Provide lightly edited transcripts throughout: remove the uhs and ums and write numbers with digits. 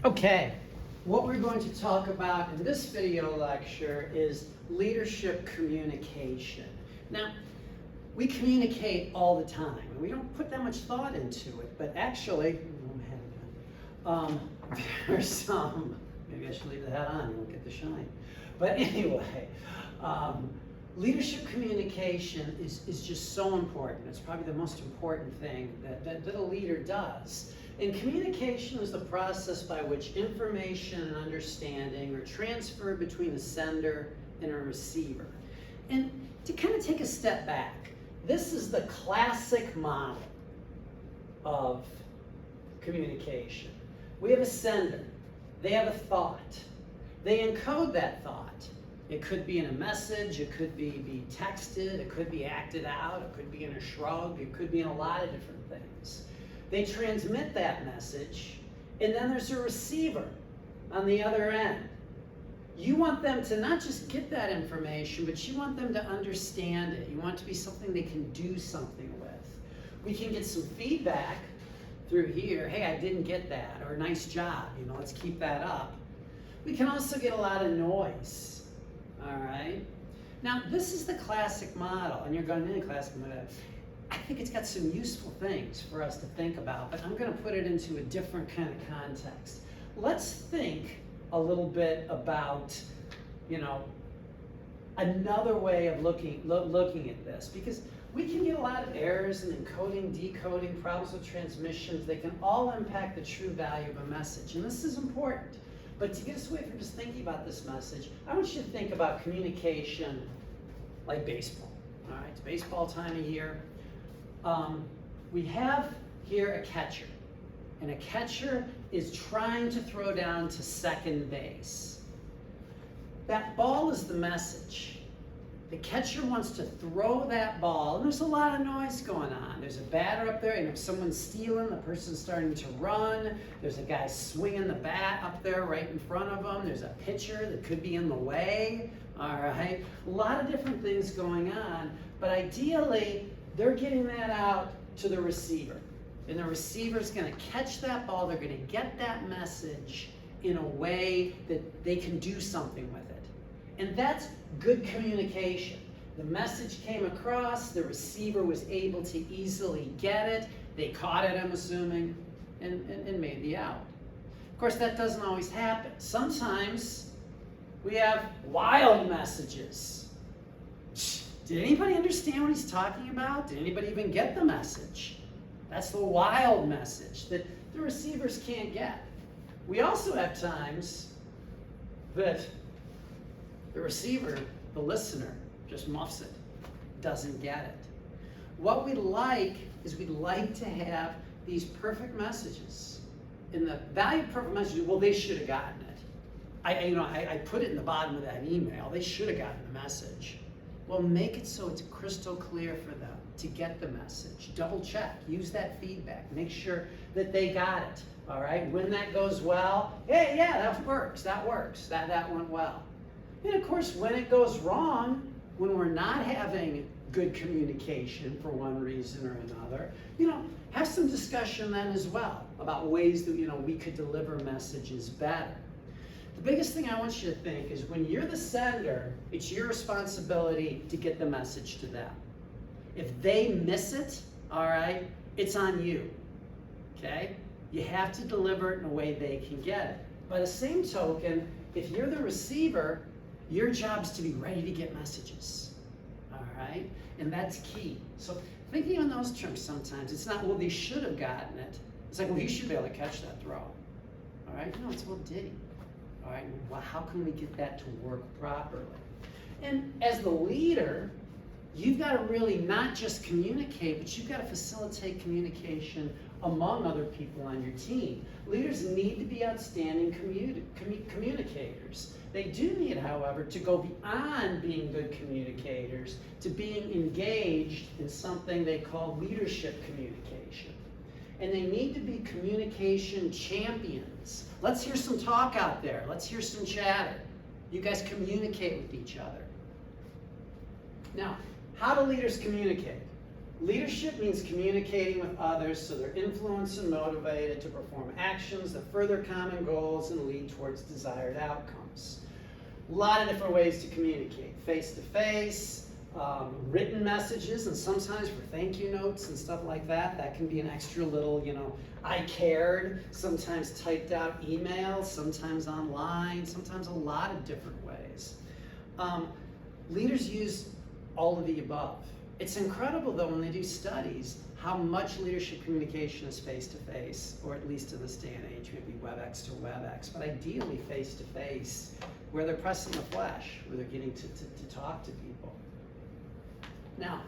Okay, what we're going to talk about in this video lecture is leadership communication. Now, we communicate all the time, and we don't put that much thought into it, but actually, there's some, maybe I should leave the hat on, you won't get the shine. But anyway, leadership communication is just so important. It's probably the most important thing that a leader does. And communication is the process by which information and understanding are transferred between a sender and a receiver. And to kind of take a step back, this is the classic model of communication. We have a sender. They have a thought. They encode that thought. It could be in a message, it could be texted, it could be acted out, it could be in a shrug, it could be in a lot of different things. They transmit that message, and then there's a receiver on the other end. You want them to not just get that information, but you want them to understand it. You want it to be something they can do something with. We can get some feedback through here. Hey, I didn't get that, or nice job, let's keep that up. We can also get a lot of noise, all right? Now, this is the classic model, and you're going in the classic model. I think it's got some useful things for us to think about, but I'm going to put it into a different kind of context. Let's think a little bit about, another way of looking at this, because we can get a lot of errors in encoding, decoding, problems with transmissions. They can all impact the true value of a message, and this is important. But to get us away from just thinking about this message, I want you to think about communication like baseball. All right, it's baseball time of year. We have here a catcher, and a catcher is trying to throw down to second base. That ball is the message. The catcher wants to throw that ball, and there's a lot of noise going on. There's a batter up there, and if someone's stealing, the person's starting to run. There's a guy swinging the bat up there right in front of them. There's a pitcher that could be in the way, all right? A lot of different things going on, but ideally, they're getting that out to the receiver. And the receiver's going to catch that ball. They're going to get that message in a way that they can do something with it. And that's good communication. The message came across. The receiver was able to easily get it. They caught it, I'm assuming, and made the out. Of course, that doesn't always happen. Sometimes we have wild messages. Did anybody understand what he's talking about? Did anybody even get the message? That's the wild message that the receivers can't get. We also have times that the receiver, the listener, just muffs it, doesn't get it. What we'd like is we'd like to have these perfect messages. And the value of perfect messages, well, they should have gotten it. I put it in the bottom of that email. They should have gotten the message. Well, make it so it's crystal clear for them to get the message. Double check, use that feedback, make sure that they got it, all right? When that goes well, hey, yeah, that works, that went well. And of course, when it goes wrong, when we're not having good communication for one reason or another, have some discussion then as well about ways that, we could deliver messages better. The biggest thing I want you to think is when you're the sender, it's your responsibility to get the message to them. If they miss it, all right, it's on you, okay? You have to deliver it in a way they can get it. By the same token, if you're the receiver, your job is to be ready to get messages, all right? And that's key. So thinking in those terms sometimes, it's not, well, they should have gotten it. It's like, well, you should be able to catch that throw, all right? No, it's, well, did he? All right, well, how can we get that to work properly? And as the leader, you've got to really not just communicate, but you've got to facilitate communication among other people on your team. Leaders need to be outstanding communicators. They do need, however, to go beyond being good communicators to being engaged in something they call leadership communication. And they need to be communication champions. Let's hear some talk out there. Let's hear some chatter. You guys communicate with each other. Now, how do leaders communicate? Leadership means communicating with others so they're influenced and motivated to perform actions that further common goals and lead towards desired outcomes. A lot of different ways to communicate. Face-to-face, written messages, and sometimes for thank you notes and stuff like that, that can be an extra little, I cared, sometimes typed out emails, sometimes online, sometimes a lot of different ways. Leaders use all of the above. It's incredible, though, when they do studies, how much leadership communication is face-to-face, or at least in this day and age, maybe WebEx to WebEx, but ideally face-to-face, where they're pressing the flesh, where they're getting to talk to people. Now,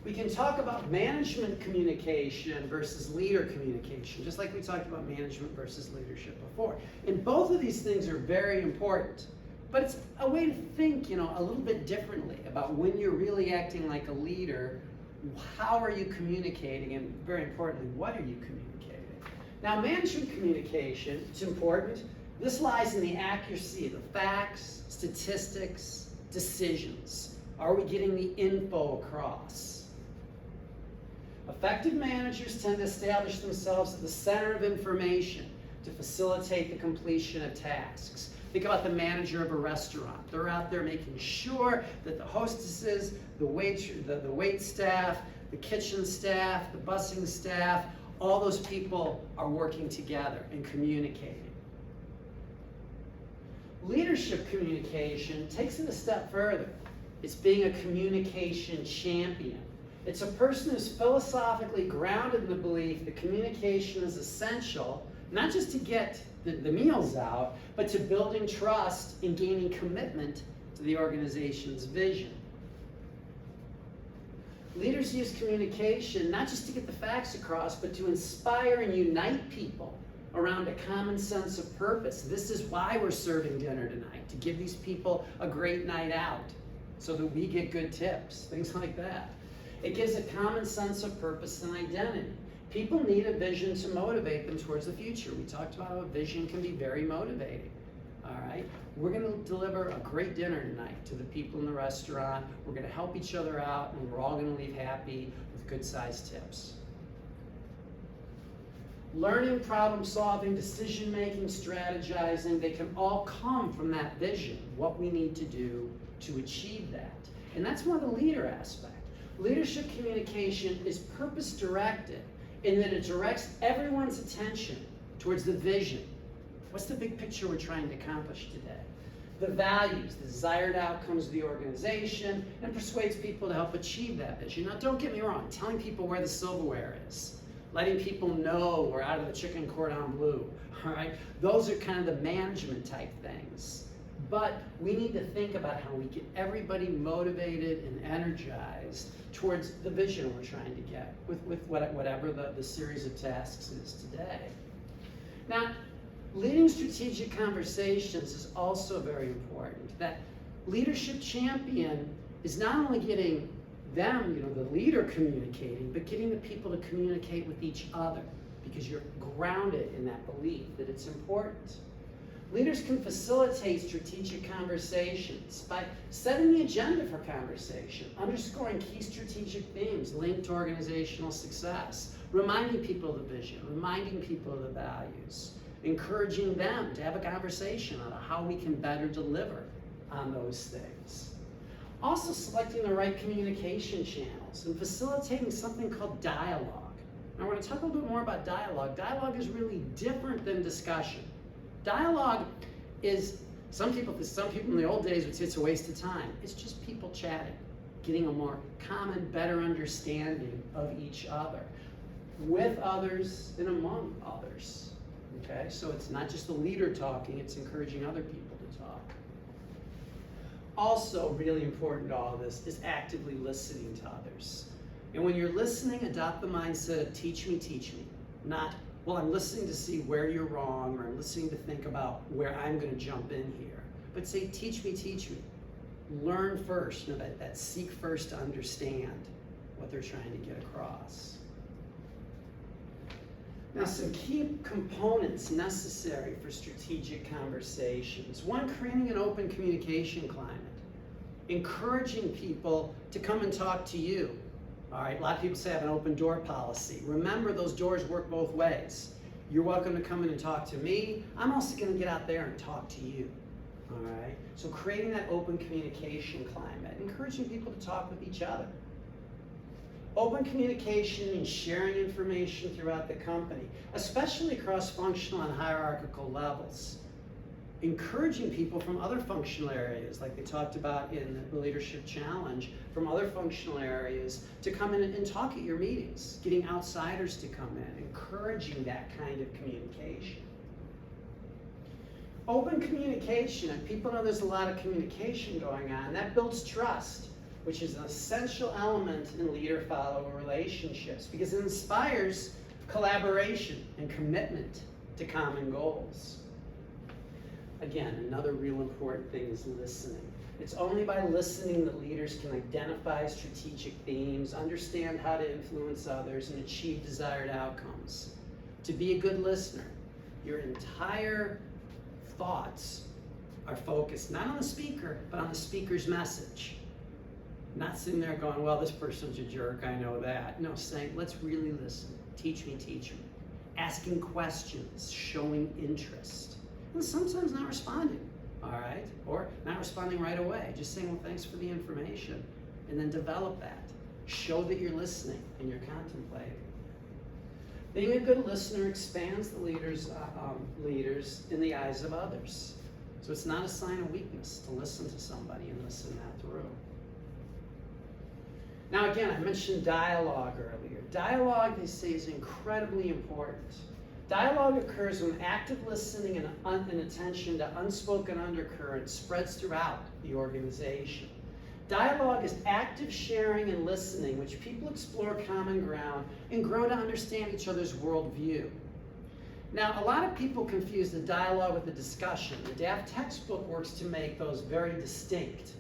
we can talk about management communication versus leader communication, just like we talked about management versus leadership before. And both of these things are very important. But it's a way to think, a little bit differently about when you're really acting like a leader, how are you communicating, and very importantly, what are you communicating? Now, management communication, it's important. This lies in the accuracy of the facts, statistics, decisions. Are we getting the info across? Effective managers tend to establish themselves at the center of information to facilitate the completion of tasks. Think about the manager of a restaurant. They're out there making sure that the hostesses, the wait staff, the kitchen staff, the busing staff, all those people are working together and communicating. Leadership communication takes it a step further. It's being a communication champion. It's a person who's philosophically grounded in the belief that communication is essential, not just to get the meals out, but to building trust and gaining commitment to the organization's vision. Leaders use communication not just to get the facts across, but to inspire and unite people around a common sense of purpose. This is why we're serving dinner tonight, to give these people a great night out so that we get good tips, things like that. It gives a common sense of purpose and identity. People need a vision to motivate them towards the future. We talked about how a vision can be very motivating. All right? We're going to deliver a great dinner tonight to the people in the restaurant. We're going to help each other out, and we're all going to leave happy with good-sized tips. Learning, problem solving, decision making, strategizing, they can all come from that vision, what we need to do to achieve that. And that's more the leader aspect. Leadership communication is purpose directed, in that it directs everyone's attention towards the vision. What's the big picture we're trying to accomplish today? The values, the desired outcomes of the organization, and persuades people to help achieve that vision. Now, don't get me wrong, telling people where the silverware is, letting people know we're out of the chicken cordon bleu, all right? Those are kind of the management type things. But we need to think about how we get everybody motivated and energized towards the vision we're trying to get with whatever the series of tasks is today. Now, leading strategic conversations is also very important. That leadership champion is not only getting them, the leader communicating, but getting the people to communicate with each other, because you're grounded in that belief that it's important. Leaders can facilitate strategic conversations by setting the agenda for conversation, underscoring key strategic themes linked to organizational success, reminding people of the vision, reminding people of the values, encouraging them to have a conversation on how we can better deliver on those things. Also selecting the right communication channels and facilitating something called dialogue. Now we're going to talk a little bit more about dialogue. Dialogue is really different than discussion. Dialogue is, some people in the old days would say it's a waste of time. It's just people chatting, getting a more common, better understanding of each other, with others and among others. Okay, so it's not just the leader talking, it's encouraging other people to talk. Also, really important to all of this is actively listening to others. And when you're listening, adopt the mindset of teach me, not, well, I'm listening to see where you're wrong, or I'm listening to think about where I'm going to jump in here. But say, teach me. Learn first, that seek first to understand what they're trying to get across. Now, some key components necessary for strategic conversations. One, creating an open communication climate. Encouraging people to come and talk to you. All right, a lot of people say I have an open door policy. Remember, those doors work both ways. You're welcome to come in and talk to me. I'm also going to get out there and talk to you. All right, so creating that open communication climate, encouraging people to talk with each other. Open communication and sharing information throughout the company, especially cross-functional and hierarchical levels. Encouraging people from other functional areas, like they talked about in the Leadership Challenge, from other functional areas to come in and talk at your meetings, getting outsiders to come in, encouraging that kind of communication. Open communication, and people know there's a lot of communication going on, that builds trust, which is an essential element in leader-follower relationships because it inspires collaboration and commitment to common goals. Again, another real important thing is listening. It's only by listening that leaders can identify strategic themes, understand how to influence others, and achieve desired outcomes. To be a good listener, your entire thoughts are focused not on the speaker, but on the speaker's message. Not sitting there going, well, this person's a jerk, I know that. No, saying, let's really listen. Teach me, teach me. Asking questions, showing interest. And sometimes not responding, all right? Or not responding right away. Just saying, well, thanks for the information. And then develop that. Show that you're listening and you're contemplating. Being a good listener expands the leaders in the eyes of others. So it's not a sign of weakness to listen to somebody and listen that through. Now again, I mentioned dialogue earlier. Dialogue, they say, is incredibly important. Dialogue occurs when active listening and attention to unspoken undercurrents spreads throughout the organization. Dialogue is active sharing and listening, which people explore common ground and grow to understand each other's worldview. Now, a lot of people confuse the dialogue with the discussion. The DAF textbook works to make those very distinct.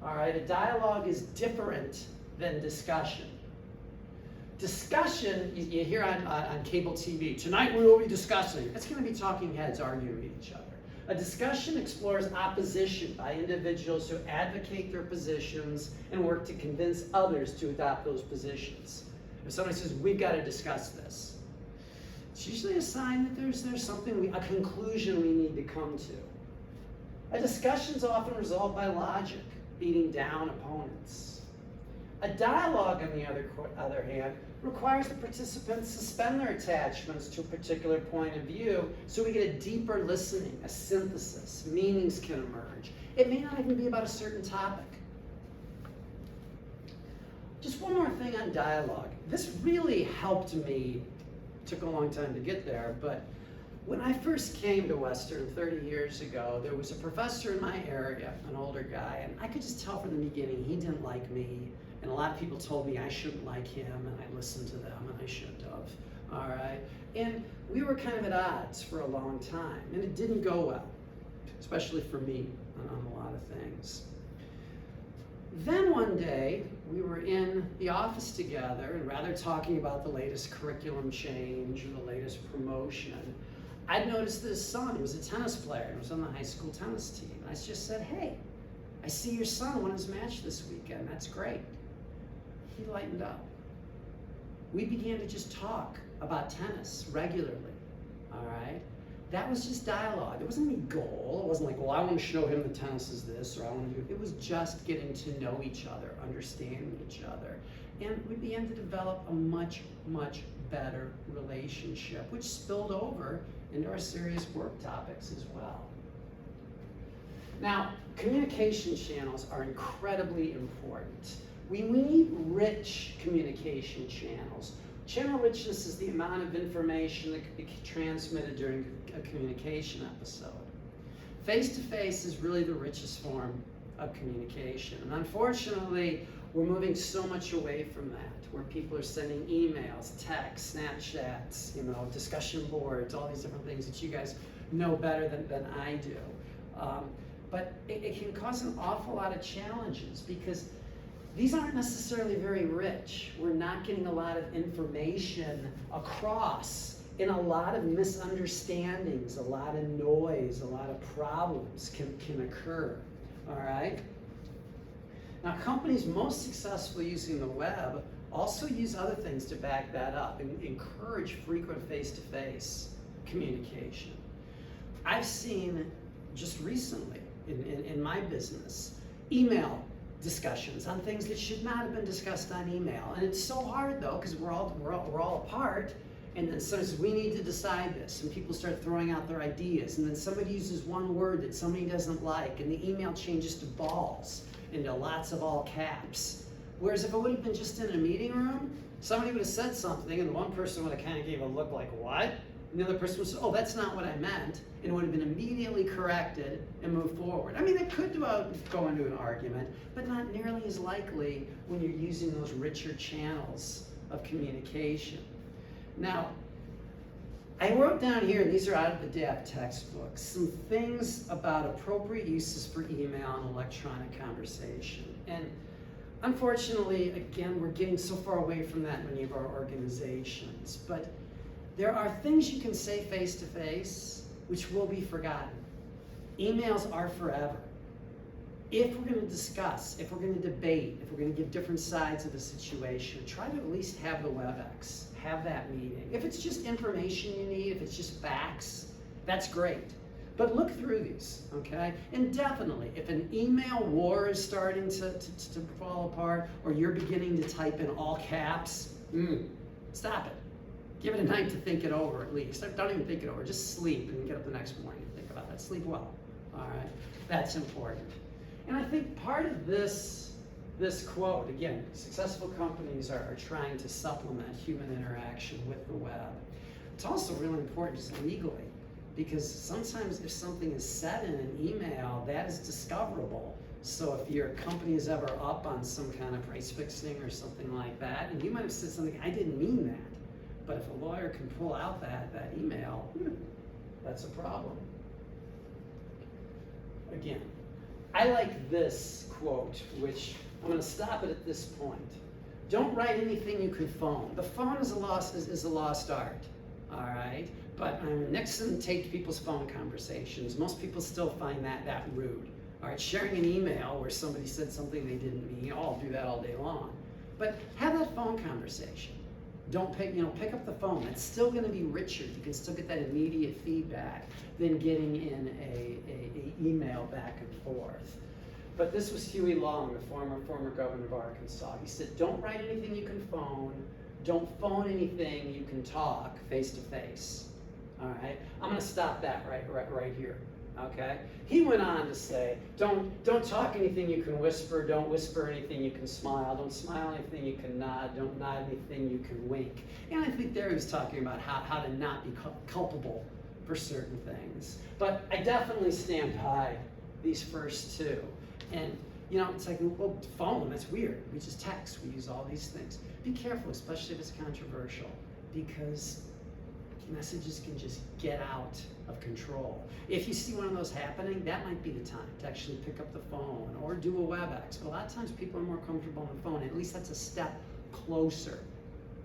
All right, a dialogue is different than discussion. Discussion, you hear on cable TV, tonight we will be discussing. It's going to be talking heads arguing with each other. A discussion explores opposition by individuals who advocate their positions and work to convince others to adopt those positions. If somebody says, we've got to discuss this, it's usually a sign that there's something, a conclusion we need to come to. A discussion is often resolved by logic, beating down opponents. A dialogue, on the other hand, requires the participants suspend their attachments to a particular point of view so we get a deeper listening, a synthesis. Meanings can emerge. It may not even be about a certain topic. Just one more thing on dialogue. This really helped me. It took a long time to get there, but when I first came to Western 30 years ago, there was a professor in my area, an older guy, and I could just tell from the beginning he didn't like me. And a lot of people told me I shouldn't like him, and I listened to them, and I shouldn't have, all right? And we were kind of at odds for a long time, and it didn't go well, especially for me on a lot of things. Then one day, we were in the office together, and rather talking about the latest curriculum change or the latest promotion, I'd noticed that his son was a tennis player and was on the high school tennis team. I just said, hey, I see your son won his match this weekend, that's great. He lightened up. We began to just talk about tennis regularly, all right? That was just dialogue. It wasn't any goal. It wasn't like, well, I want to show him that tennis is this, or I want to do it. It was just getting to know each other, understanding each other. And we began to develop a much, much better relationship, which spilled over into our serious work topics as well. Now, communication channels are incredibly important. We need rich communication channels. Channel richness is the amount of information that could be transmitted during a communication episode. Face-to-face is really the richest form of communication. And unfortunately, we're moving so much away from that, where people are sending emails, texts, Snapchats, discussion boards, all these different things that you guys know better than I do. But it can cause an awful lot of challenges because these aren't necessarily very rich. We're not getting a lot of information across, and a lot of misunderstandings, a lot of noise, a lot of problems can occur, all right? Now, companies most successful using the web Also use other things to back that up and encourage frequent face-to-face communication. I've seen just recently in my business, email discussions on things that should not have been discussed on email. And it's so hard though, because we're all apart. And then says we need to decide this, and people start throwing out their ideas, and then somebody uses one word that somebody doesn't like, and the email changes to balls, into lots of all caps. Whereas if it would have been just in a meeting room, somebody would have said something, and the one person would have kind of gave a look like, what? And the other person would say, oh, that's not what I meant, and it would have been immediately corrected and moved forward. I mean, it could go into an argument, but not nearly as likely when you're using those richer channels of communication. Now, I wrote down here, and these are out of the DAP textbooks, some things about appropriate uses for email and electronic conversation. And unfortunately, again, we're getting so far away from that in many of our organizations. But there are things you can say face-to-face which will be forgotten. Emails are forever. If we're going to discuss, if we're going to debate, if we're going to give different sides of the situation, try to at least have the WebEx. Have that meeting. If it's just information you need, if it's just facts, that's great. But look through these, okay? And definitely, if an email war is starting to fall apart, or you're beginning to type in all caps, stop it. Give it a night to think it over at least. Don't even think it over, just sleep and get up the next morning and think about that. Sleep well, all right? That's important. And I think part of this quote, again, successful companies are trying to supplement human interaction with the web. It's also really important just legally, because sometimes if something is said in an email, that is discoverable. So if your company is ever up on some kind of price fixing or something like that, and you might have said something, I didn't mean that, but if a lawyer can pull out that email, that's a problem. Again, I like this quote, which I'm going to stop it at this point. Don't write anything you can phone. The phone is a lost art, all right? But Nixon taped people's phone conversations. Most people still find that rude. All right, sharing an email where somebody said something they didn't mean, I'll do that all day long. But have that phone conversation. Don't pick up the phone. It's still going to be richer. You can still get that immediate feedback than getting in a email back and forth. But this was Huey Long, the former governor of Arkansas. He said, don't write anything you can phone. Don't phone anything you can talk face-to-face. All right? I'm going to stop that right here. Okay? He went on to say, don't talk anything you can whisper. Don't whisper anything you can smile. Don't smile anything you can nod. Don't nod anything you can wink. And I think there he was talking about how to not be culpable for certain things. But I definitely stand by these first two. And, it's like, well, phone, that's weird. We just text, we use all these things. Be careful, especially if it's controversial, because messages can just get out of control. If you see one of those happening, that might be the time to actually pick up the phone or do a WebEx. But a lot of times people are more comfortable on the phone. At least that's a step closer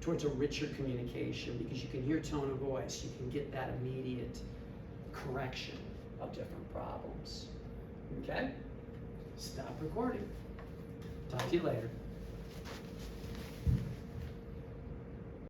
towards a richer communication, because you can hear tone of voice. You can get that immediate correction of different problems. Okay? Stop recording. Talk to you later.